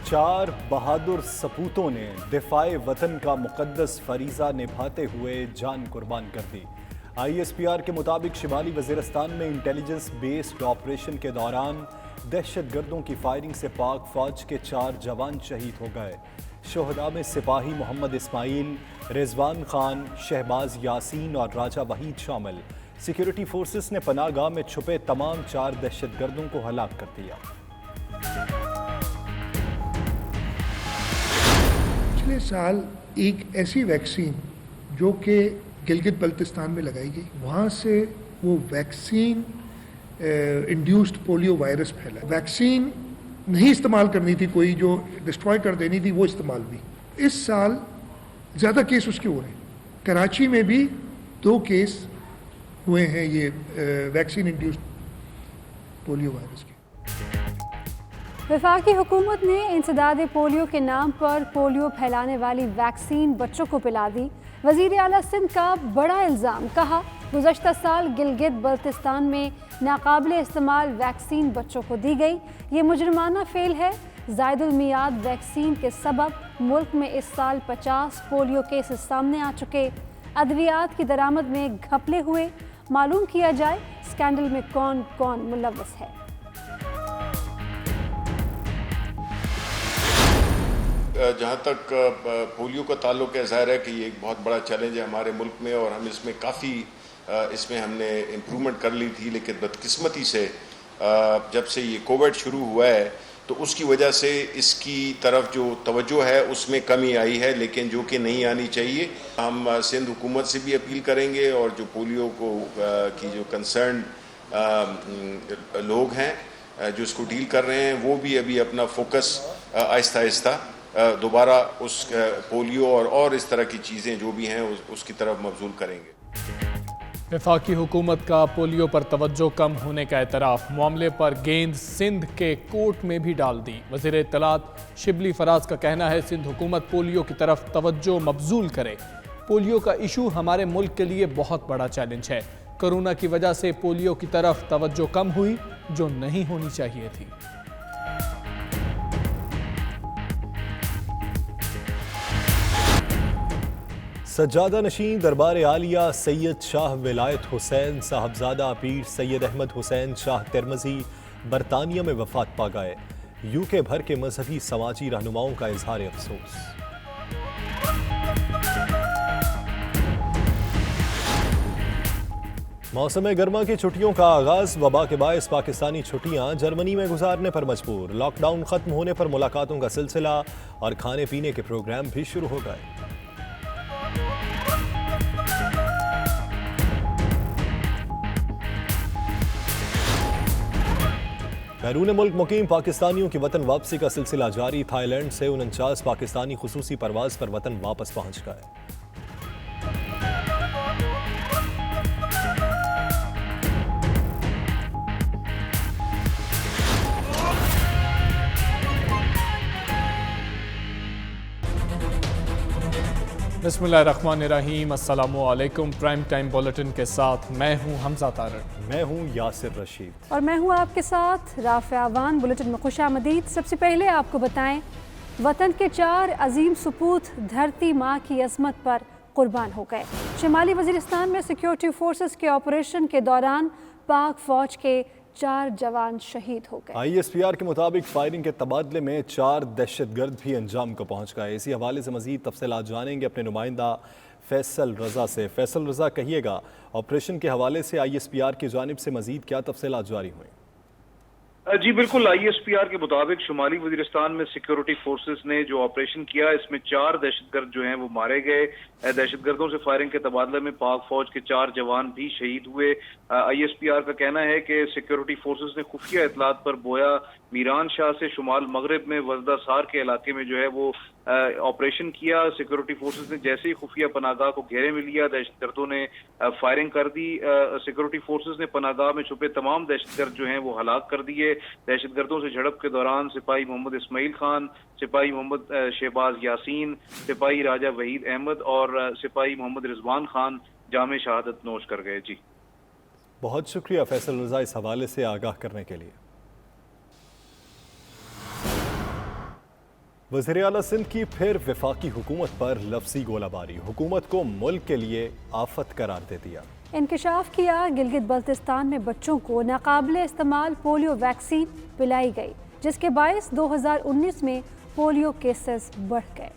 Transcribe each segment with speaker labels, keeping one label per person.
Speaker 1: चार बहादुर सपूतों ने दिफाए वतन का मुकद्दस फरीज़ा निभाते हुए जान कुर्बान कर दी। ISPR के मुताबिक शिमाली वज़ीरिस्तान में इंटेलिजेंस बेस्ड ऑपरेशन के दौरान दहशतगर्दों की फायरिंग से पाक फौज के 4 जवान शहीद हो गए। शोहदा में सिपाही मोहम्मद इस्माइल, रिजवान खान, शहबाज यासीन और राजा वहीद शामिल। सिक्योरिटी फोर्सेस ने पनाहगाह में छुपे तमाम 4 दहशतगर्दों को हलाक कर दिया।
Speaker 2: पिछले साल एक ऐसी वैक्सीन जो कि गिलगित बल्तिस्तान में लगाई गई, वहाँ से वो वैक्सीन इंड्यूस्ड पोलियो वायरस फैला। वैक्सीन नहीं इस्तेमाल करनी थी, कोई जो डिस्ट्रॉय कर देनी थी वो इस्तेमाल हुई। इस साल ज़्यादा केस उसके हो रहे हैं। कराची में भी 2 केस हुए हैं ये वैक्सीन इंड्यूस्ड पोलियो वायरस के।
Speaker 3: वफाकी हुकूमत ने इंसदाद पोलियो के नाम पर पोलियो फैलाने वाली वैक्सीन बच्चों को पिला दी। वज़ीर आला सिंध का बड़ा इल्ज़ाम, कहा गुज़श्ता साल गिलगित बल्तिस्तान में नाकाबिल इस्तेमाल वैक्सीन बच्चों को दी गई। ये मुजरमाना फेल है। ज़ायदुल मियाद वैक्सीन के सबब मुल्क में इस साल 50 पोलियो केसेस सामने आ चुके। अद्वियात की दरामद में घपले हुए। मालूम किया जाए स्कैंडल में कौन कौन मुलव्वस है।
Speaker 4: जहाँ तक पोलियो का ताल्लुक है, ज़ाहिर है कि ये एक बहुत बड़ा चैलेंज है हमारे मुल्क में और हम इसमें काफ़ी इसमें हमने इम्प्रूवमेंट कर ली थी, लेकिन बदकिस्मती से जब से ये कोविड शुरू हुआ है तो उसकी वजह से इसकी तरफ जो तवज्जो है उसमें कमी आई है, लेकिन जो कि नहीं आनी चाहिए। हम सिंध हुकूमत से भी अपील करेंगे और जो पोलियो को की जो कंसर्न लोग हैं जो इसको डील कर रहे हैं, वो भी अभी अपना फोकस आहिस्ता आहिस्ता दोबारा उस पोलियो और इस तरह की चीज़ें जो भी हैं उसकी तरफ मबजूल करेंगे।
Speaker 5: वफाकी हुकूमत का पोलियो पर तवज्जो कम होने का एतराफ़। मामले पर गेंद सिंध के कोर्ट में भी डाल दी। वज़ीर इत्तलात शिबली फराज का कहना है सिंध हुकूमत पोलियो की तरफ तवज्जो मबजूल करे। पोलियो का इशू हमारे मुल्क के लिए बहुत बड़ा चैलेंज है। कोरोना की वजह से पोलियो की तरफ तवज्जो कम हुई जो नहीं होनी चाहिए थी।
Speaker 1: सज्जादा नशीन दरबार आलिया सैयद शाह विलायत हुसैन साहबजादा पीर सैयद अहमद हुसैन शाह तिरमजी बरतानिया में वफात पा गए। यूके भर के मजहबी समाजी रहनुमाओं का इजहार अफसोस। मौसम गर्मा की छुट्टियों का आगाज। वबा के बायस पाकिस्तानी छुट्टियां जर्मनी में गुजारने पर मजबूर। लॉकडाउन खत्म होने पर मुलाकातों का सिलसिला और खाने पीने के प्रोग्राम भी शुरू हो गए। बैरून मुल्क मुकीम पाकिस्तानियों की वतन वापसी का सिलसिला जारी। थाईलैंड से 49 पाकिस्तानी खुसूसी परवाज पर वतन वापस पहुंच गए।
Speaker 5: बिस्मिल्लाहिर्रहमानिर्रहीम, अस्सलामु अलैकुम। प्राइम टाइम बुलेटिन के साथ मैं हूं हमजा तारड़।
Speaker 1: मैं हूं यासिर रशीद
Speaker 3: और मैं हूं आपके साथ राफ़िया अवान। बुलेटिन में खुशामदीद। सबसे पहले आपको बताएं, वतन के 4 अजीम सपूत धरती माँ की अजमत पर कुर्बान हो गए। शिमाली वज़ीरिस्तान में सिक्योरिटी फोर्सेस के ऑपरेशन के दौरान पाक फौज के 4 जवान शहीद हो गए।
Speaker 1: ISPR के मुताबिक फायरिंग के तबादले में 4 दहशतगर्द भी अंजाम को पहुंच गए। इसी हवाले से मजीद तफसीलात जानेंगे अपने नुमाइंदा फैसल रजा से। फैसल रजा, कहिएगा ऑपरेशन के हवाले से ISPR की जानिब से मजीद क्या तफसीलात जारी हुई?
Speaker 6: जी बिल्कुल, ISPR के मुताबिक शुमाली वज़ीरिस्तान में सिक्योरिटी फोर्सेस ने जो ऑपरेशन किया, इसमें 4 दहशतगर्द जो हैं वो मारे गए। दहशतगर्दों से फायरिंग के तबादले में पाक फौज के 4 जवान भी शहीद हुए। ISPR का कहना है कि सिक्योरिटी फोर्सेस ने खुफिया इतलात पर बोया मीरान शाह से शुमाल मगरब में वजदा सार के इलाके में जो है वो ऑपरेशन किया। सिक्योरिटी फोर्सेस ने जैसे ही खुफिया पनागाह को घेरे में लिया, दहशतगर्दों ने फायरिंग कर दी। सिक्योरिटी फोर्सेस ने पनागाह में छुपे तमाम दहशतगर्द जो हैं वो हलाक कर दिए। दहशतगर्दों से झड़प के दौरान सिपाही मोहम्मद इस्माइल खान, सिपाही मोहम्मद शहबाज यासीन, सिपाही राजा वहीद अहमद और सिपाही मोहम्मद रिजवान खान जामे शहादत नोश कर गए। जी
Speaker 1: बहुत शुक्रिया फैसल रजा इस हवाले से आगाह करने के लिए। वज़ीर आला सिंध की फिर वफाकी हुकूमत पर लफ्जी गोलाबारी, हुकूमत को मुल्क के लिए आफत करार दे दिया।
Speaker 3: इंकशाफ किया, गिलगित बल्तिस्तान में बच्चों को नाकाबिले इस्तेमाल पोलियो वैक्सीन पिलाई गई, जिसके बायस 2019 में पोलियो केसेस बढ़ गए।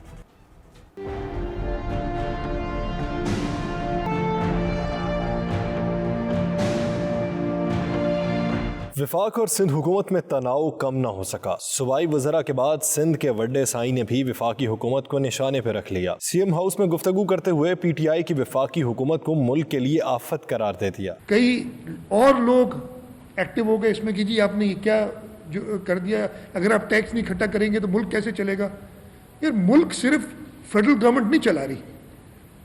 Speaker 1: वफाक और सिंध हुकूमत में तनाव कम न हो सका। सूबाई वज़रा के बाद सिंध के वड्डे साई ने भी वफाकी हुकूमत को निशाने पर रख लिया। सीएम हाउस में गुफ्तगू करते हुए पीटीआई की वफाकी हुकूमत को मुल्क के लिए आफत करार दे दिया।
Speaker 2: कई और लोग एक्टिव हो गए इसमें कि जी आपने ये क्या जो कर दिया, अगर आप टैक्स नहीं इकट्ठा करेंगे तो मुल्क कैसे चलेगा। यार मुल्क सिर्फ फेडरल गवर्नमेंट नहीं चला रही,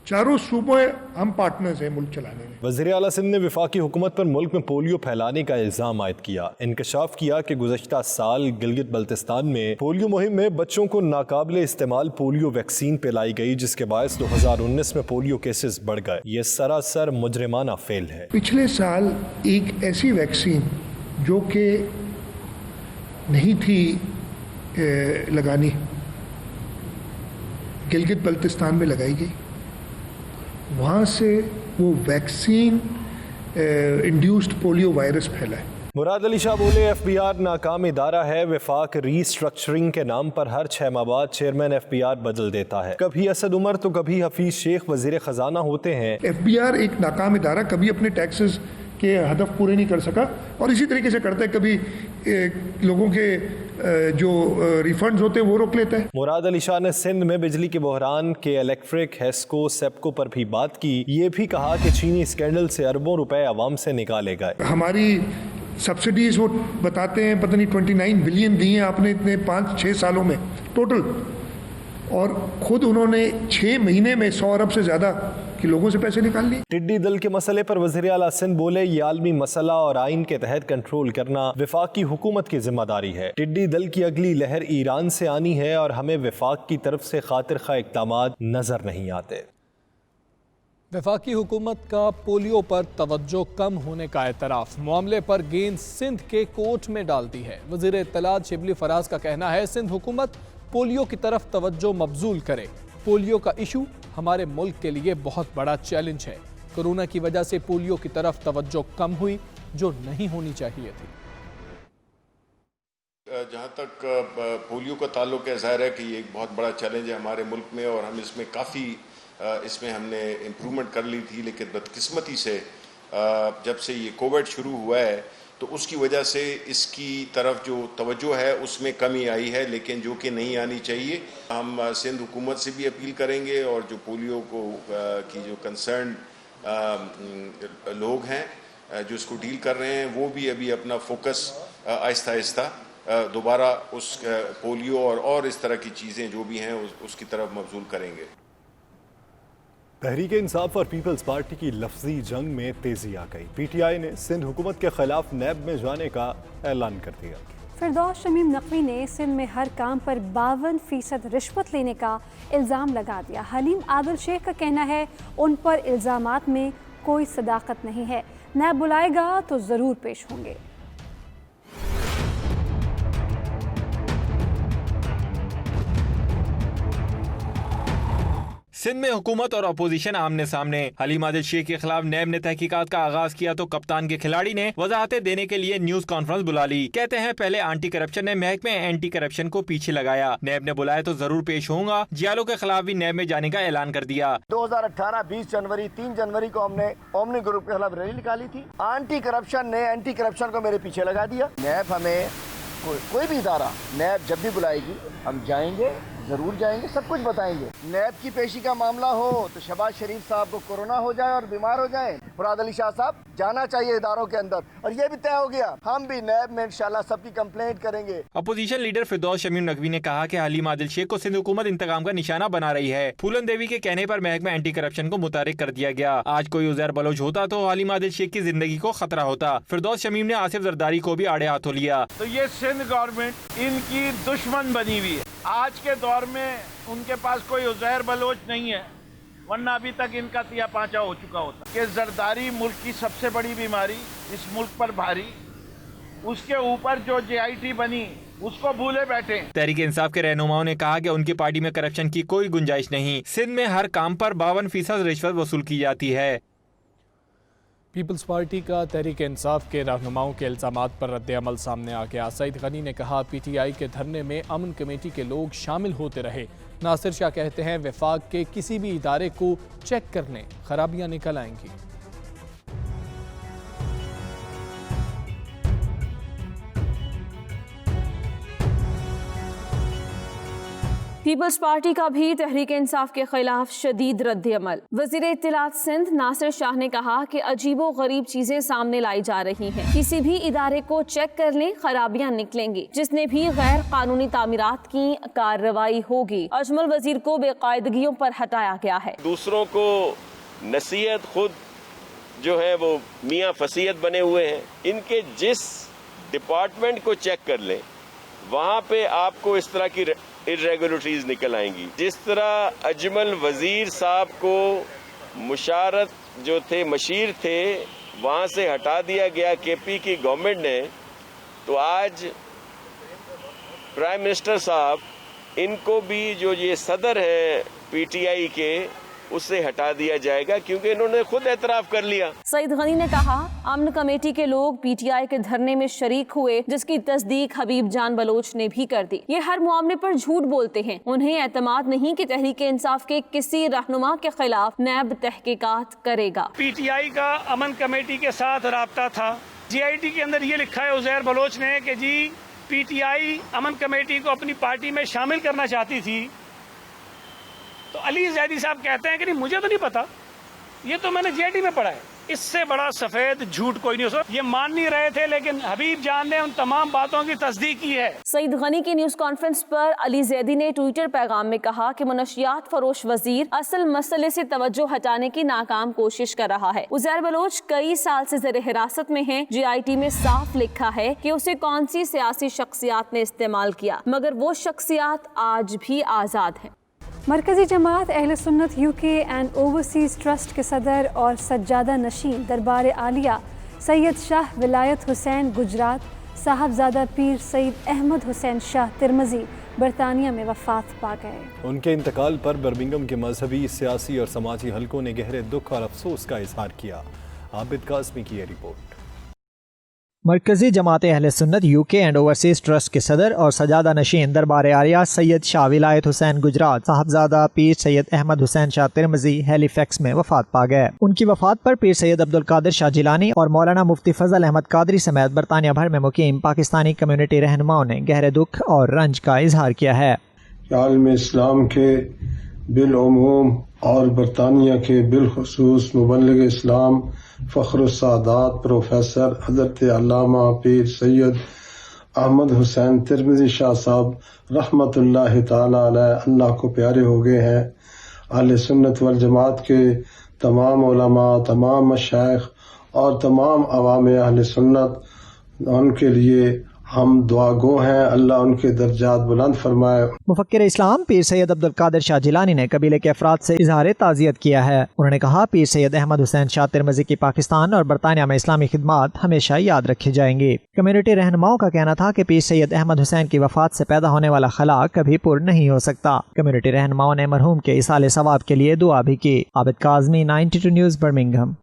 Speaker 2: चारों सूबे हम पार्टनर्स हैं मुल्क चलाने में।
Speaker 1: वज़ीर आला सिंध ने वफाकी हुकूमत पर मुल्क में पोलियो फैलाने का इल्ज़ाम आयद किया। इंकशाफ किया कि गुज़श्ता साल गिलगित बल्तिस्तान में पोलियो मुहिम में बच्चों को नाकाबिले इस्तेमाल पोलियो वैक्सीन पिलाई गई, जिसके बायस 2019 में पोलियो केसेस बढ़ गए। ये सरासर मुजरिमाना फेल है।
Speaker 2: पिछले साल एक ऐसी वैक्सीन जो कि नहीं थी लगानी, गिलगित बल्तिस्तान में लगाई गई। वहाँ से वो वैक्सीन इंड्यूस्ड पोलियो वायरस फैला है।
Speaker 1: मुराद अली शाह बोले, एफबीआर नाकाम इदारा है। वफाक रीस्ट्रक्चरिंग के नाम पर हर 6 माह बाद चेयरमैन एफबीआर बदल देता है। कभी असद उमर तो कभी हफीज शेख वजीर खजाना होते हैं।
Speaker 2: एफबीआर एक नाकाम इदारा, कभी अपने टैक्सेस के हदफ पूरे नहीं कर सका और इसी तरीके से करता है। कभी लोगों के जो रिफंड्स होते हैं वो रोक लेता है।
Speaker 1: मुराद अली शाह ने सिंध में बिजली के बहरान के इलेक्ट्रिक, हेस्को, सेप्को पर भी बात की। ये भी कहा कि चीनी स्कैंडल से अरबों रुपए आवाम से निकाले गए।
Speaker 2: हमारी सब्सिडीज वो बताते हैं पता नहीं 29 बिलियन दिए आपने इतने 5-6 सालों में टोटल, और खुद उन्होंने 6 महीने में 100 अरब से ज्यादा के लोगों से पैसे निकाल लिए।
Speaker 1: टिड्डी दल के मसले पर वज़ीर आला सिंध बोले, ये आलमी मसला और आइन के तहत कंट्रोल करना वफाकी हुकूमत की जिम्मेदारी है। टिड्डी दल की अगली लहर ईरान से आनी है और हमें वफाक की तरफ से खातिर खा इक़दामात नजर नहीं आते।
Speaker 5: वफाकी हुकूमत का पोलियो पर तवज्जो कम होने का एतराफ़, मामले पर गेंद सिंध के कोर्ट में डाल दी है। वज़ीर इत्तलात शिबली फराज का कहना है, सिंध हुकूमत पोलियो की तरफ तवज्जो मबजूल करे। पोलियो का इशू हमारे मुल्क के लिए बहुत बड़ा चैलेंज है। कोरोना की वजह से पोलियो की तरफ तवज्जो कम हुई, जो नहीं होनी चाहिए थी।
Speaker 4: जहाँ तक पोलियो का ताल्लुक है, ज़ाहिर है कि ये एक बहुत बड़ा चैलेंज है हमारे मुल्क में और हम इसमें इसमें हमने इम्प्रूवमेंट कर ली थी, लेकिन बदकिस्मती से जब से ये कोविड शुरू हुआ है तो उसकी वजह से इसकी तरफ जो तवज्जो है उसमें कमी आई है, लेकिन जो कि नहीं आनी चाहिए। हम सिंध हुकूमत से भी अपील करेंगे और जो पोलियो की जो कंसर्न लोग हैं जो इसको डील कर रहे हैं, वो भी अभी अपना फोकस आहिस्ता आहिस्ता दोबारा उस पोलियो और इस तरह की चीज़ें जो भी हैं उसकी तरफ मबजूल करेंगे।
Speaker 1: तहरीक इंसाफ और पीपल्स पार्टी की लफ्जी जंग में तेजी आ गई। पीटीआई ने सिंध हुकूमत के खिलाफ नैब में जाने का ऐलान कर दिया।
Speaker 3: फिरदौस शमीम नकवी ने सिंध में हर काम पर 52% रिश्वत लेने का इल्ज़ाम लगा दिया। हलीम आदिल शेख का कहना है, उन पर इल्ज़ामात में कोई सदाकत नहीं है, नैब बुलाएगा तो ज़रूर पेश होंगे।
Speaker 7: सिंध में हुकूमत और अपोजिशन आमने सामने। हलीम आदिल शेख के खिलाफ नैब ने तहकीकात का आगाज किया तो कप्तान के खिलाड़ी ने वजाहतें देने के लिए न्यूज कॉन्फ्रेंस बुला ली। कहते हैं, पहले एंटी करप्शन ने महकमे एंटी करप्शन को पीछे लगाया। नैब ने बुलाया तो जरूर पेश होऊंगा। जियालो के खिलाफ भी नैब में जाने का ऐलान कर दिया।
Speaker 8: 2018 20 जनवरी 3 जनवरी को हमने ओमनी ग्रुप के खिलाफ रैली निकाली थी। एंटी करप्शन ने एंटी करप्शन को मेरे पीछे लगा दिया। नैब हमें कोई भी इदारा नैब जब भी बुलाएगी हम जाएंगे, जरूर जाएंगे, सब कुछ बताएंगे। नैब की पेशी का मामला हो तो शहबाज शरीफ साहब को कोरोना हो जाए और बीमार हो जाए, मुराद अली शाह साहब जाना चाहिए इदारों के अंदर, और ये भी तय हो गया, हम भी नैब में इंशाल्लाह सबकी कंप्लेंट करेंगे।
Speaker 7: अपोजिशन लीडर फिरदौस शमीम नकवी ने कहा कि हलीम आदिल शेख को सिंध हुकूमत इंतकाम का निशाना बना रही है। फूलन देवी के कहने पर महकमा एंटी करप्शन को मुतारिक कर दिया गया। आज कोई उज़ैर बलोच होता तो हलीम आदिल शेख की जिंदगी को खतरा होता। फिरदौस शमीम ने आसिफ जरदारी को भी आड़े हाथों लिया।
Speaker 9: तो ये सिंध गवर्नमेंट इनकी दुश्मन बनी हुई है। आज के दौर में उनके पास कोई उज़ैर बलोच नहीं है, वरना अभी तक इनका तिया पांचा हो चुका होता। कि जरदारी मुल्क की सबसे बड़ी बीमारी, इस मुल्क पर भारी, उसके ऊपर जो JIT बनी उसको भूले बैठे।
Speaker 7: तहरीक इंसाफ के रहनुमाओं ने कहा कि उनकी पार्टी में करप्शन की कोई गुंजाइश नहीं। सिंध में हर काम पर 52% रिश्वत वसूल की जाती है।
Speaker 5: पीपल्स पार्टी का तहरीक इंसाफ के रहनुमाओं के इल्जामात पर रद्द-ए-अमल सामने आ गया। सईद गनी ने कहा पीटीआई के धरने में अमन कमेटी के लोग शामिल होते रहे। नासिर शाह कहते हैं वफाक के किसी भी इदारे को चेक करने खराबियां निकल आएंगी।
Speaker 10: पीपल्स पार्टी का भी तहरीक इंसाफ के खिलाफ शदीद रद्द-ए-अमल। वज़ीर इत्तलात सिंध नासिर शाह ने कहा कि अजीबो गरीब चीजें सामने लाई जा रही हैं। किसी भी इदारे को चेक कर लें, खराबियां निकलेंगी। जिसने भी गैर कानूनी तामीरात की कार्रवाई होगी। अजमल वजीर को बेकायदगियों पर हटाया गया है।
Speaker 11: दूसरों को नसीहत खुद जो है वो मियाँ फसीहत बने हुए हैं। इनके जिस डिपार्टमेंट को चेक कर लें वहाँ पे आपको इस तरह की इर्रेगुलरिटीज निकल आएंगी। जिस तरह अजमल वजीर साहब को मुशारत जो थे मशीर थे वहाँ से हटा दिया गया केपी की गवर्नमेंट ने, तो आज प्राइम मिनिस्टर साहब इनको भी जो ये सदर है पीटीआई के उससे हटा दिया जाएगा क्योंकि इन्होंने खुद एतराफ कर लिया।
Speaker 10: सईद गनी ने कहा अमन कमेटी के लोग पीटीआई के धरने में शरीक हुए जिसकी तस्दीक हबीब जान बलोच ने भी कर दी। ये हर मामले पर झूठ बोलते हैं। उन्हें एतमाद नहीं कि तहरीक इंसाफ के किसी रहनुमा के खिलाफ नैब तहकीकात करेगा।
Speaker 12: पीटीआई का अमन कमेटी के साथ राब्ता था। जीआईटी के अंदर ये लिखा है उज़ैर बलोच ने कि जी पीटीआई अमन कमेटी को अपनी पार्टी में शामिल करना चाहती थी। तो अली जैदी साहब कहते हैं कि नहीं मुझे तो नहीं पता, ये तो मैंने जीआईटी में पढ़ा है। इससे बड़ा सफेद झूठ कोई नहीं हो सकता। ये मान नहीं रहे थे लेकिन हबीब जान ने उन तमाम बातों की तस्दीक की है।
Speaker 10: सईद गनी की न्यूज कॉन्फ्रेंस पर अली जैदी ने ट्विटर पैगाम में कहा कि मुनशियात फरोश वजीर असल मसले से तवज्जो हटाने की नाकाम कोशिश कर रहा है। उज़ैर बलोच कई साल से ज़ेर हिरासत में है। जीआईटी में साफ लिखा है कि उसे कौन सी सियासी शख्सियात ने इस्तेमाल किया, मगर वो शख्सियात आज भी आज़ाद है।
Speaker 3: मरकज़ी जमात अहले सुन्नत यूके एंड ओवरसीज़ ट्रस्ट के सदर और सज्जादा नशीन दरबार आलिया सैयद शाह विलायत हुसैन गुजरात साहबजादा पीर सईद अहमद हुसैन शाह तिरमजी बरतानिया में वफ़ात पा गए।
Speaker 1: उनके इंतकाल पर बर्मिंघम के मजहबी, सियासी और समाजी हलकों ने गहरे दुख और अफसोस का इजहार किया। आबिद काज़मी की ये रिपोर्ट।
Speaker 13: मरकज़ी जमात अहले सुन्नत यूके एंड ओवरसीज़ ट्रस्ट के सदर और सजादा नशीन दरबार आलिया सैयद शाह विलायत हुसैन गुजरात साहबजादा पीर सैयद अहमद हुसैन शाह तिरमजी हैलीफैक्स में वफात पा गए। उनकी वफात पर पीर सैयद अब्दुल कादिर शाह जिलानी और मौलाना मुफ्ती फजल अहमद कादरी समेत बरतानिया भर में मुकीम पाकिस्तानी कम्युनिटी रहनुमाओं ने गहरे दुख और रंज का इजहार किया है। आलम इस्लाम के बिलउमूम और बरतानिया के बिलखुसूस मुबल्लिग इस्लाम फ़ख्रुस्सादात प्रोफेसर हज़रत अल्लामा पीर सैयद अहमद हुसैन तिरमिज़ी शाह साहब रहमतुल्लाहि ताला अलैह अल्लाह को प्यारे हो गए हैं। अहले सुन्नत वल जमात के तमाम उलमा, तमाम मशाइख और तमाम अवाम अहले सुन्नत उनके लिए हम दुआ गो हैं। अल्लाह उनके दर्जात बुलंद फरमाए। मुफक्किर इस्लाम पीर सैयद अब्दुल कादिर शाह जिलानी ने कबीले के अफराद से इजहार ताज़ियत किया है। उन्होंने कहा पीर सैयद अहमद हुसैन शाह तिरमजी की पाकिस्तान और बरतानिया में इस्लामी खिदमात हमेशा याद रखी जाएंगी। कम्युनिटी रहनुमाओं का कहना था कि पीर सैयद अहमद हुसैन की वफात से पैदा होने वाला खला कभी पूर्ण नहीं हो सकता। कम्युनिटी रहनुमाओं ने मरहूम के इसाले सवाब के लिए दुआ भी की। Abid Kazmi, 92 news, Birmingham.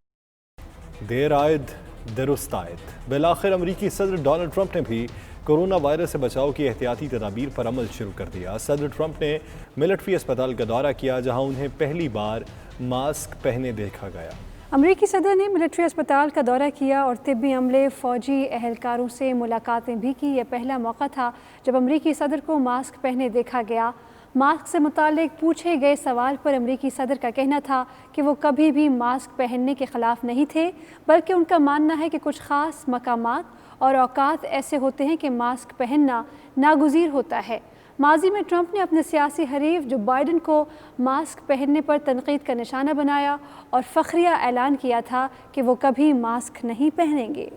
Speaker 1: देर आयद दुरुस्त आयद। बिलाखिर अमरीकी सदर डोनाल्ड ट्रंप ने भी कोरोना वायरस से बचाव की एहतियाती तदाबीर पर अमल शुरू कर दिया। सदर ट्रंप ने मिलिट्री अस्पताल का दौरा किया जहां उन्हें पहली बार मास्क पहने देखा गया।
Speaker 3: अमरीकी सदर ने मिलिट्री अस्पताल का दौरा किया और तिब्बी अमले, फौजी एहलकारों से मुलाकातें भी की। यह पहला मौका था जब अमरीकी सदर को मास्क पहने देखा गया। मास्क से मुतालिक पूछे गए सवाल पर अमरीकी सदर का कहना था कि वो कभी भी मास्क पहनने के ख़िलाफ़ नहीं थे, बल्कि उनका मानना है कि कुछ ख़ास मकामात और औकात ऐसे होते हैं कि मास्क पहनना नागुज़ीर होता है। माजी में ट्रंप ने अपने सियासी हरीफ जो बाइडन को मास्क पहनने पर तनकीद का निशाना बनाया और फ़ख्रिया ऐलान किया था कि वो कभी मास्क नहीं पहनेंगे।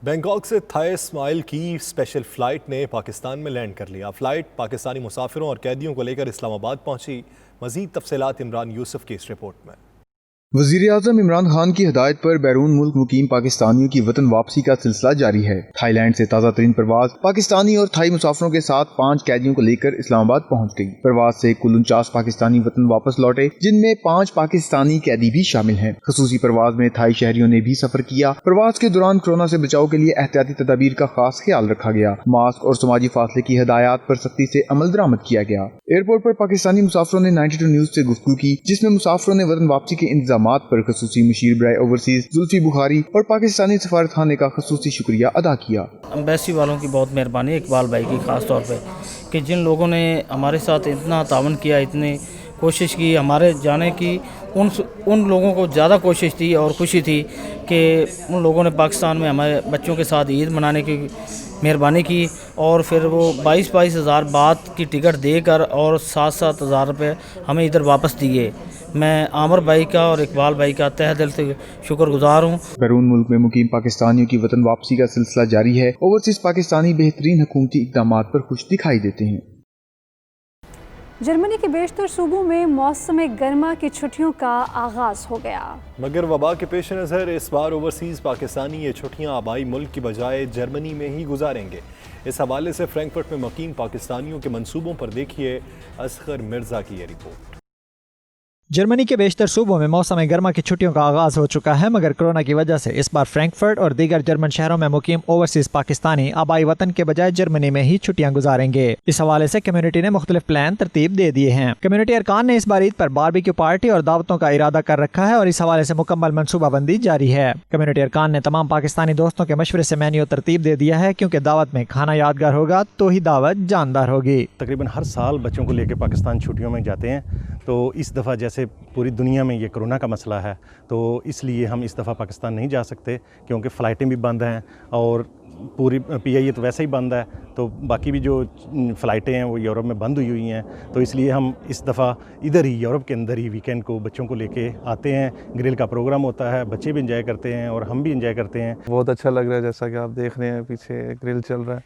Speaker 1: बैंकॉक से थाई स्माइल की स्पेशल फ़्लाइट ने पाकिस्तान में लैंड कर लिया। फ़्लाइट पाकिस्तानी मुसाफिरों और कैदियों को लेकर इस्लामाबाद पहुंची। मज़ीद तफसीलात इमरान यूसुफ की इस रिपोर्ट में।
Speaker 14: वज़ीर-ए-आज़म इमरान खान की हदायत पर बैरून मुल्क मुकीम पाकिस्तानियों की वतन वापसी का सिलसिला जारी है। थाईलैंड से ताज़ा तरीन परवाज पाकिस्तानी और थाई मुसाफिरों के साथ 5 कैदियों को लेकर इस्लामाबाद पहुंच गई। परवाज से कुल 49 पाकिस्तानी वतन वापस लौटे, जिनमें 5 पाकिस्तानी कैदी भी शामिल हैं। खसूसी परवाज में थाई शहरियों ने भी सफर किया। परवाज के दौरान कोरोना से बचाव के लिए एहतियाती तदाबीर का खास ख्याल रखा गया। मास्क और समाजी फासले की हिदायत पर सख्ती से अमल दरामद किया गया। एयरपोर्ट पर पाकिस्तानी मुसाफिरों ने 92 न्यूज से गुफ्तगू की, जिसमें मुसाफिरों ने वतन वापसी के इंतजाम पर खसूसी मुशीर बराए ओवरसीज जुल्फी बुखारी और पाकिस्तानी सफारत खाने का खसूसी शुक्रिया अदा किया।
Speaker 15: एम्बेसी वालों की बहुत मेहरबानी, इकबाल भाई की खास तौर पे, कि जिन लोगों ने हमारे साथ इतना तावन किया, इतनी कोशिश की हमारे जाने की, उन लोगों को ज़्यादा कोशिश थी और खुशी थी कि उन लोगों ने पाकिस्तान में हमारे बच्चों के साथ ईद मनाने की मेहरबानी की, और फिर वो 22-22 हज़ार बात की टिकट देकर और 7-7 हज़ार रुपये हमें इधर वापस दिए। मैं आमर भाई का और इकबाल भाई का तहे दिल से शुक्रगुजार हूँ।
Speaker 14: बैरून मुल्क में मुकीम पाकिस्तानियों की वतन वापसी का सिलसिला जारी है। ओवरसीज पाकिस्तानी बेहतरीन हुकूमती इक़दामात पर खुश दिखाई देते हैं।
Speaker 3: जर्मनी के बेशतर सूबों में मौसम गर्मा की छुट्टियों का आगाज़ हो गया,
Speaker 1: मगर वबा के पेश नज़र इस बार ओवरसीज़ पाकिस्तानी ये छुट्टियां आबाई मुल्क की बजाय जर्मनी में ही गुजारेंगे। इस हवाले से फ्रैंकफर्ट में मुकीम पाकिस्तानियों के मंसूबों पर देखिए असगर मिर्ज़ा की ये रिपोर्ट।
Speaker 13: जर्मनी के बेशतर सूबों में मौसम गर्मा की छुट्टियों का आगाज हो चुका है, मगर कोरोना की वजह से इस बार फ्रैंकफर्ट और दीगर जर्मन शहरों में मुकीम ओवरसीज पाकिस्तानी आबाई वतन के बजाय जर्मनी में ही छुट्टियां गुजारेंगे। इस हवाले से कम्युनिटी ने मुख्तलिफ प्लान तरतीब दे दिए हैं। कम्युनिटी अरकान ने इस बार ईद पर बारबेक्यू पार्टी और दावतों का इरादा कर रखा है और इस हवाले से मुकम्मल मनसूबाबंदी जारी है। कम्युनिटी अरकान ने तमाम पाकिस्तानी दोस्तों के मशवरे से मेन्यू तरतीब दे दिया है, क्योंकि दावत में खाना यादगार होगा तो ही दावत जानदार होगी।
Speaker 16: तकरीबन हर साल बच्चों को लेकर पाकिस्तान छुट्टियों में जाते हैं, तो इस दफ़ा जैसे पूरी दुनिया में ये कोरोना का मसला है, तो इसलिए हम इस दफ़ा पाकिस्तान नहीं जा सकते, क्योंकि फ़्लाइटें भी बंद हैं और पूरी PIA तो वैसे ही बंद है, तो बाकी भी जो फ़्लाइटें हैं वो यूरोप में बंद हुई हैं। तो इसलिए हम इस दफ़ा इधर ही यूरोप के अंदर ही वीकेंड को बच्चों को लेके आते हैं। ग्रिल का प्रोग्राम होता है, बच्चे भी इंजॉय करते हैं और हम भी इंजॉय करते हैं।
Speaker 17: बहुत अच्छा लग रहा है, जैसा कि आप देख रहे हैं पीछे ग्रिल चल रहा है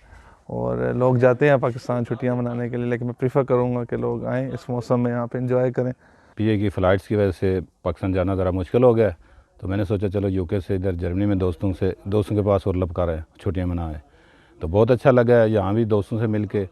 Speaker 17: और लोग जाते हैं पाकिस्तान छुट्टियां मनाने के लिए, लेकिन मैं प्रीफर करूंगा कि लोग आएँ इस मौसम में, यहाँ पे एंजॉय करें।
Speaker 18: PA की फ़्लाइट्स की वजह से पाकिस्तान जाना ज़रा मुश्किल हो गया, तो मैंने सोचा चलो UK से इधर जर्मनी में दोस्तों के पास और लब कर रहे हैं, छुट्टियाँ मनाएं। तो बहुत अच्छा लगा है, यहाँ भी दोस्तों से मिल के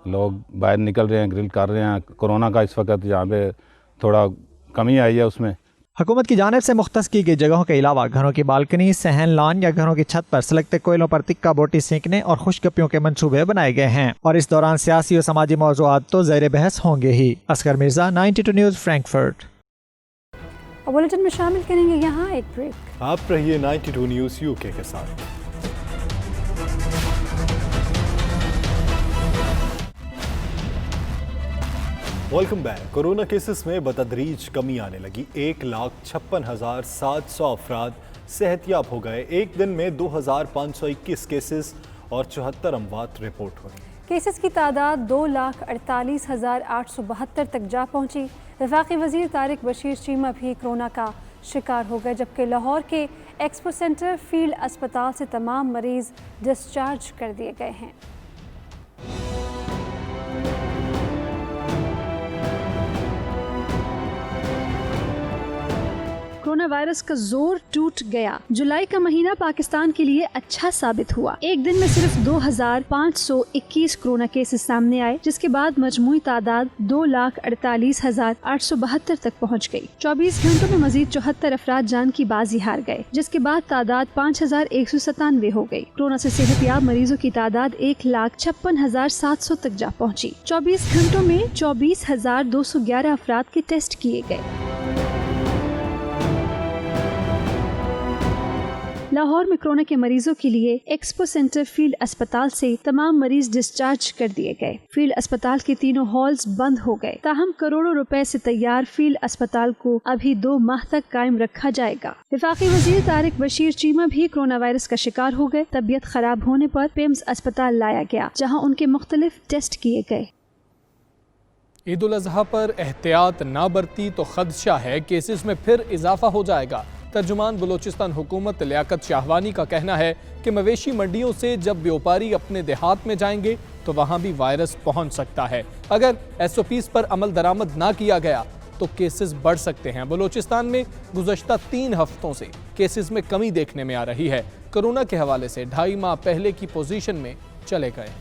Speaker 18: लोग बाहर निकल रहे हैं, ग्रिल कर रहे हैं। कोरोना का इस वक्त यहाँ पे थोड़ा कमी आई है उसमें।
Speaker 13: हुकूमत की जानिब से मुख्तस की गई जगहों के अलावा घरों की बालकनी, सहन, लॉन या घरों की छत पर सलगते कोयलों पर तिक्का बोटी सेंकने और खुशगपियों के मंसूबे बनाए गए हैं, और इस दौरान सियासी और समाजी मौज़ूआत तो ज़ेर बहस होंगे ही। Asghar Mirza, 92 news, Frankfurt.
Speaker 3: Bulletin में शामिल करेंगे यहाँ एक ब्रेक।
Speaker 1: आप रहिए 92 न्यूज़ UK के साथ। Welcome back. कोरोना केसेस में बतदरीज कमी आने लगी। 1,56,700 अफराद सेहतियाब हो गए। एक दिन में 2,521 केसेस और 74 अमवात रिपोर्ट हुई।
Speaker 3: केसेस की तादाद 2,48,872 तक जा पहुंची। वफाकी वजीर तारिक बशीर चीमा भी कोरोना का शिकार हो गए, जबकि लाहौर के एक्सपो सेंटर फील्ड अस्पताल से तमाम मरीज डिस्चार्ज कर दिए गए हैं। कोरोना वायरस का जोर टूट गया। जुलाई का महीना पाकिस्तान के लिए अच्छा साबित हुआ। एक दिन में सिर्फ 2,521 कोरोना केसेस सामने आए, जिसके बाद मजमूई तादाद 2,48,872 तक पहुंच गई। 24 घंटों में मजीद 74 अफराद जान की बाजी हार गए, जिसके बाद तादाद 5,197 हो गई। कोरोना से सेहतयाब मरीजों की तादाद 1,56,700 तक जा पहुँची। 24 घंटों में 24,211 अफराद के टेस्ट किए गए। लाहौर में कोरोना के मरीजों के लिए एक्सपो सेंटर फील्ड अस्पताल से तमाम मरीज डिस्चार्ज कर दिए गए। फील्ड अस्पताल के तीनों हॉल्स बंद हो गए। ताहम करोड़ों रुपए से तैयार फील्ड अस्पताल को अभी 2 माह तक कायम रखा जाएगा। वफाकी वजीर तारिक बशीर चीमा भी कोरोना वायरस का शिकार हो गए। तबीयत खराब होने पर पिम्स अस्पताल लाया गया, जहाँ उनके मुख्तलिफ टेस्ट किए गए।
Speaker 5: ईद उल अजहा पर एहतियात ना बरती तो खदशा है केसेस में फिर इजाफा हो जाएगा। तर्जुमान बलोचिस्तान हुकूमत लियाकत शाहवानी का कहना है कि मवेशी मंडियों से जब व्यापारी अपने देहात में जाएंगे तो वहां भी वायरस पहुंच सकता है। अगर SOPs पर अमल दरामद ना किया गया तो तो केसेस बढ़ सकते हैं। बलूचिस्तान में गुज़श्ता 3 हफ्तों से केसेस में कमी देखने में आ रही है। कोरोना के हवाले से 2.5 माह पहले की पोजीशन में चले गए हैं।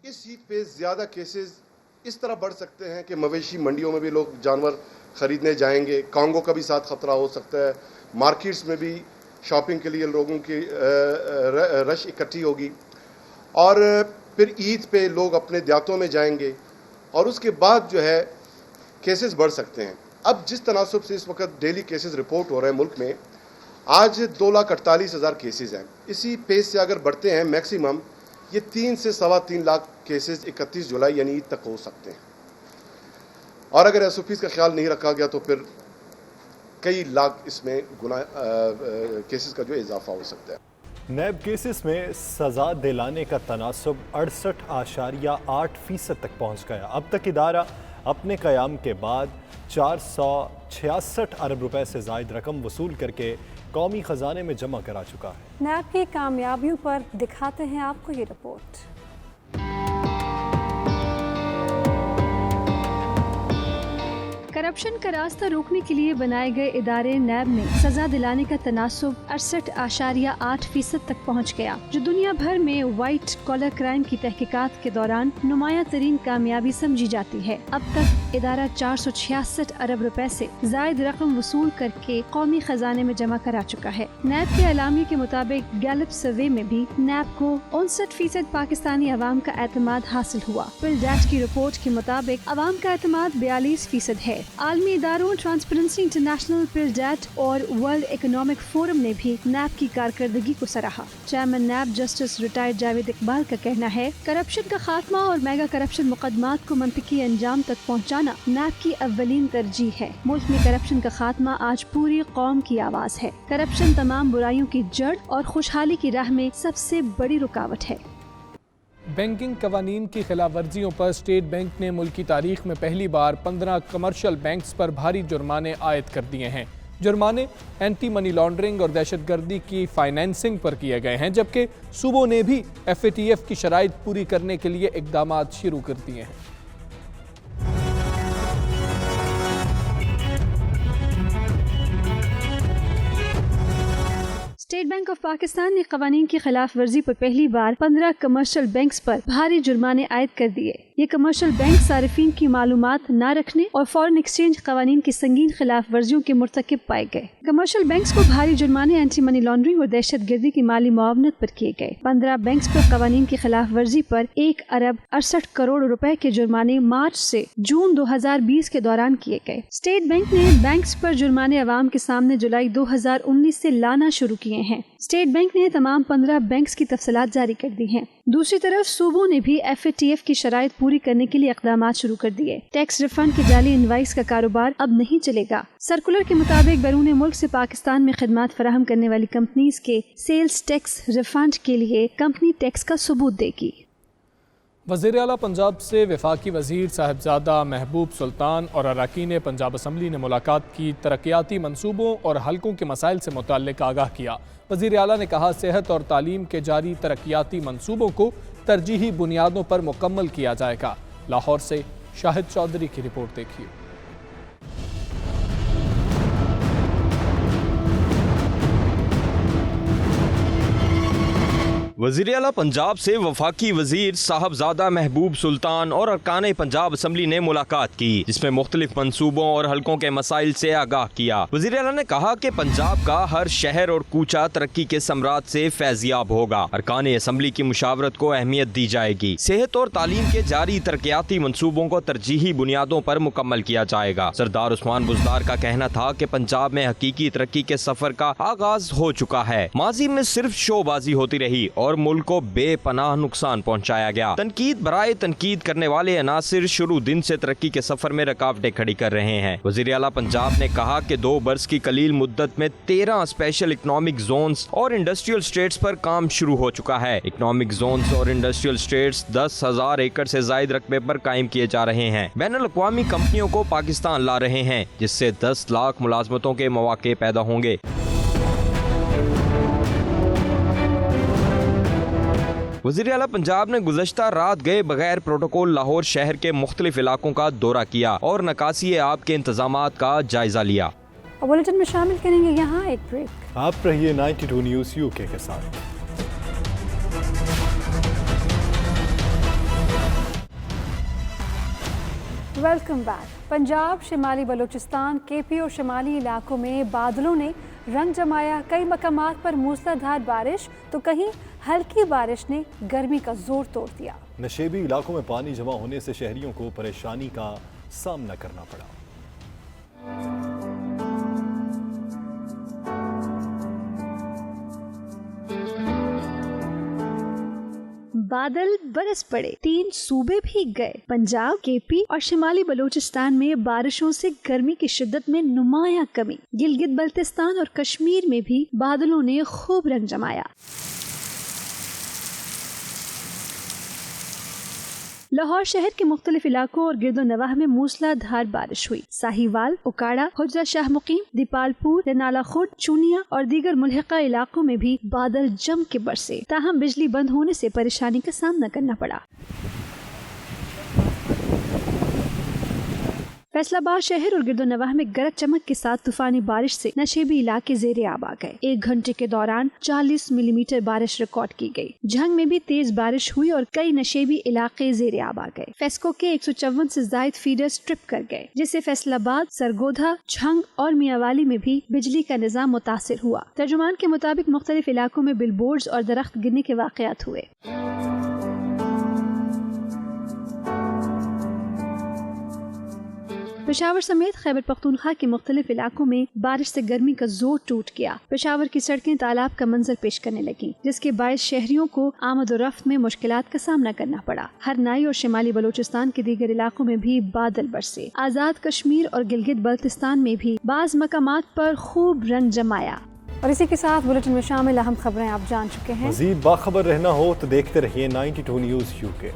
Speaker 19: इस हीट पे ज़्यादा केसेस इस तरह बढ़ सकते हैं कि मवेशी मंडियों में भी लोग जानवर ख़रीदने जाएंगे, कांगो का भी साथ ख़तरा हो सकता है, मार्केट्स में भी शॉपिंग के लिए लोगों की रश इकट्ठी होगी, और फिर ईद पे लोग अपने देहातों में जाएंगे और उसके बाद जो है केसेस बढ़ सकते हैं। अब जिस तनासब से इस वक्त डेली केसेस रिपोर्ट हो रहे हैं मुल्क में, आज 2,48,000 केसेस हैं। इसी पेस से अगर बढ़ते हैं मैक्सिमम ये 3 से 3.25 लाख केसेस 31 जुलाई यानी ईद तक हो सकते हैं, और अगर SOPs का ख्याल नहीं रखा गया तो फिर कई लाख इसमें गुना केसेस का जो इजाफा हो सकता है।
Speaker 1: नैब केसेस में सज़ा दिलाने का तनासब 68.8% तक पहुँच गया। अब तक इदारा अपने क़याम के बाद 466 अरब रुपए से ज़ायद रकम वसूल करके कौमी ख़जाने में जमा करा चुका है।
Speaker 3: नैब की कामयाबियों पर दिखाते हैं आपको ये रिपोर्ट। करप्शन का रास्ता रोकने के लिए बनाए गए इदारे नैब में सजा दिलाने का तनासुब 68.8% तक पहुंच गया, जो दुनिया भर में वाइट कॉलर क्राइम की तहकीकात के दौरान नुमाया तरीन कामयाबी समझी जाती है। अब तक इदारा 466 अरब रुपए से जायद रकम वसूल करके कौमी खजाने में जमा करा चुका है। नैब के एलामिये के मुताबिक गैलप सर्वे में भी नैब को 59% पाकिस्तानी अवाम का एतमाद हासिल हुआ। पिलडेट की रिपोर्ट के मुताबिक अवाम का एतमाद 42% है। आलमी इदारों ट्रांसपेरेंसी इंटरनेशनल, पिलडेट और वर्ल्ड इकोनॉमिक फोरम ने भी नैब की कारकर्दगी को सराहा। Chairman NAB justice retired Javed Iqbal का कहना है, करप्शन का खात्मा और मेगा करप्शन मुकदमात को मंतकी अंजाम तक पहुँचाना नैब की अव्वलीन तरजीह है। मुल्क में करप्शन का खात्मा आज पूरी कौम की आवाज़ है। करप्शन तमाम बुराइयों की जड़ और खुशहाली की राह में सबसे बड़ी रुकावट है।
Speaker 5: बैंकिंग कवानीन की खिलाफ वर्जियों पर स्टेट बैंक ने मुल्क की तारीख में पहली बार 15 कमर्शियल बैंक्स पर भारी जुर्माने आयद कर दिए हैं। जुर्माने एंटी मनी लॉन्ड्रिंग और दहशतगर्दी की फाइनेंसिंग पर किए गए हैं, जबकि सूबों ने भी FATF की शराइत पूरी करने के लिए इकदाम शुरू कर दिए हैं।
Speaker 3: स्टेट बैंक ऑफ पाकिस्तान ने कवानीन की खिलाफ वर्जी पर पहली बार 15 कमर्शियल बैंक्स पर भारी जुर्माने आयद कर दिए। ये कमर्शियल बैंक सारिफीन की मालूमात न रखने और फॉरेन एक्सचेंज कवानीन की संगीन खिलाफ वर्जियों के मुर्तकिब पाए गए। कमर्शियल बैंक्स को भारी जुर्माने एंटी मनी लॉन्ड्रिंग और दहशतगर्दी की माली मुआवनत पर किए गए। 15 बैंक्स पर कवानीन की खिलाफ वर्जी पर 1 अरब 68 करोड़ रुपए के जुर्माने मार्च से जून 2020 के दौरान किए गए। स्टेट बैंक ने बैंक्स पर जुर्माने अवाम के सामने जुलाई 2019 से लाना शुरू किए हैं। स्टेट बैंक ने तमाम 15 बैंक्स की तफसीलात जारी कर दी हैं। दूसरी तरफ सूबों ने भी FATF की शराइत पूरी करने के लिए इक़दाम शुरू कर दिए। टैक्स रिफंड के जाली इनवाइस का कारोबार अब नहीं चलेगा। सर्कुलर के मुताबिक बैरून मुल्क से पाकिस्तान में खिदमात फराहम करने वाली कंपनीज के सेल्स टैक्स रिफंड के लिए कंपनी टैक्स का सबूत देगी।
Speaker 5: वज़ीर आला पंजाब से वफाकी वज़ीर साहिबजादा महबूब सुल्तान और अरकान पंजाब असम्बली ने मुलाकात की। तरक्याती मंसूबों और हलकों के मसाइल से मुताल्लिक़ आगाह किया। वज़ीर आला ने कहा, सेहत और तालीम के जारी तरक्याती मंसूबों को तरजीही बुनियादों पर मुकम्मल किया जाएगा। लाहौर से शाहिद चौधरी की रिपोर्ट देखिए।
Speaker 7: वज़ीर आला पंजाब से वफाकी वज़ीर साहबजादा महबूब सुल्तान और अरकान पंजाब असम्बली ने मुलाकात की, जिसमें मुख्तलिफ मंसूबों और हलकों के मसाइल से आगाह किया। वज़ीर आला ने कहा कि पंजाब का हर शहर और कूचा तरक्की के समरात से फैज़याब होगा। अरकान असम्बली की मुशावरत को अहमियत दी जाएगी। सेहत और तालीम के जारी तरक्याती मंसूबों को तरजीही बुनियादों पर मुकम्मल किया जाएगा। सरदार उस्मान बुज़दार का कहना था कि पंजाब में हकीकी तरक्की के सफर का आगाज हो चुका है। माजी में सिर्फ शोबाजी होती रही और मुल्क को बेपनाह नुकसान पहुंचाया गया। तनकीद बराए तनकीद करने वाले अनासिर शुरू दिन से तरक्की के सफर में रुकावटें खड़ी कर रहे हैं। वज़ीर आला पंजाब ने कहा कि 2 बरस की कलील मुद्दत में 13 स्पेशल इकनॉमिक जोन्स और इंडस्ट्रियल स्टेट्स पर काम शुरू हो चुका है। इकनॉमिक जोन्स और इंडस्ट्रियल स्टेट्स 10,000 एकड़ से जायद रकबे पर कायम किए जा रहे हैं। बैनुल अक़वामी कंपनियों को पाकिस्तान ला रहे हैं, जिससे 10 लाख मुलाजमतों के मौके पैदा होंगे।
Speaker 20: وزیر اعلیٰ پنجاب نے گزشتہ رات گئے بغیر پروٹوکول لاہور شہر کے مختلف علاقوں کا دورہ کیا اور نکاسی آب کے انتظامات کا جائزہ لیا۔
Speaker 3: بلیٹن میں شامل کریں گے یہاں ایک بریک۔
Speaker 1: آپ رہیے 92 نیوز UK کے ساتھ۔
Speaker 3: Welcome back. پنجاب، شمالی بلوچستان، KP اور شمالی علاقوں میں بادلوں نے رنگ جمایا۔ کئی مقامات پر موسلادھار بارش تو کہیں ہلکی بارش نے گرمی کا زور توڑ دیا۔
Speaker 1: نشیبی علاقوں میں پانی جمع ہونے سے شہریوں کو پریشانی کا سامنا کرنا پڑا۔
Speaker 21: بادل برس پڑے، 3 صوبے بھیگ گئے۔ پنجاب، KP اور شمالی بلوچستان میں بارشوں سے گرمی کی شدت میں نمایاں کمی۔ گلگت بلتستان اور کشمیر میں بھی بادلوں نے خوب رنگ جمایا۔ لاہور شہر کے مختلف علاقوں اور گرد و نواح میں موسلا دھار بارش ہوئی۔ ساہیوال، اکاڑا، حجرہ شاہ مقیم، دیپال پور، رنالہ خورد، چونیا اور دیگر ملحقہ علاقوں میں بھی بادل جم کے برسے، تاہم بجلی بند ہونے سے پریشانی کا سامنا کرنا پڑا۔ فیصل آباد شہر اور گرد و نواح میں گرج چمک کے ساتھ طوفانی بارش سے نشیبی علاقے زیر آب آ گئے۔ 1 گھنٹے کے دوران 40 ملی میٹر بارش ریکارڈ کی گئی۔ جھنگ میں بھی تیز بارش ہوئی اور کئی نشیبی علاقے زیر آب آ گئے۔ فیسکو کے 154 سے زائد فیڈرز ٹرپ کر گئے، جس سے فیصل آباد، سرگودھا، جھنگ اور میاں والی میں بھی بجلی کا نظام متاثر ہوا۔ ترجمان کے مطابق مختلف علاقوں میں بل بورڈز اور درخت گرنے کے واقعات ہوئے۔ پشاور سمیت خیبر پختونخوا کے مختلف علاقوں میں بارش سے گرمی کا زور ٹوٹ گیا۔ پشاور کی سڑکیں تالاب کا منظر پیش کرنے لگیں، جس کے باعث شہریوں کو آمد و رفت میں مشکلات کا سامنا کرنا پڑا۔ ہرنائی اور شمالی بلوچستان کے دیگر علاقوں میں بھی بادل برسے۔ آزاد کشمیر اور گلگت بلتستان میں بھی بعض مقامات پر خوب رنگ جمایا۔
Speaker 3: اور اسی کے ساتھ بلیٹن میں شامل اہم خبریں آپ جان چکے ہیں۔
Speaker 1: مزید باخبر رہنا ہو تو دیکھتے رہیے 92 نیوز UK۔